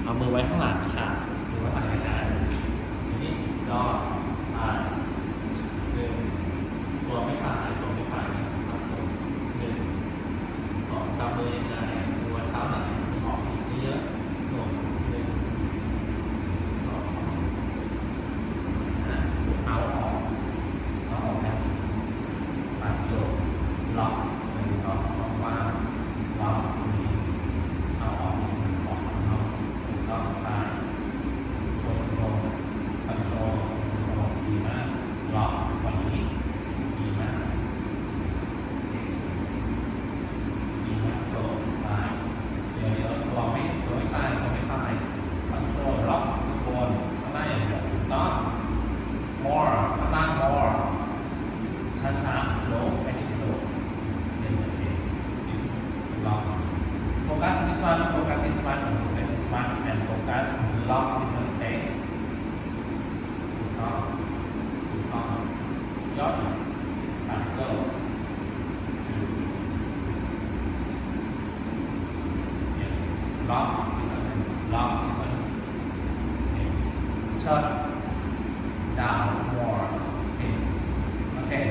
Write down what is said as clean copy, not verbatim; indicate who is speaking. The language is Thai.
Speaker 1: เอามือไว้ข้างหลังค่ะมือไว้ข้างหลังนะทีนี้ก็ตัวไม่ตายนะครับผม1 2กำมือยังไงตัวเท้าหนักออกเยอะๆ1 2เอาออกนะปัดโซ่ล็อกล็อกว่างล็อกนี้เอาออกล็อกตายกดลงคอนโทรลดีมากล็อกวันนี้ดีมากตัวตายเดี๋ยวตัวไม่ตายคอนโทรลล็อกบนข้างหน้าอย่างเดียวล็อก more ข้างล่าง more ช้า slow very slow yes okay this lock focus this one and focus this one and focus lock this one okay ถูกต้องยอดปัดเจ้า yes lock this one okay shut down more okay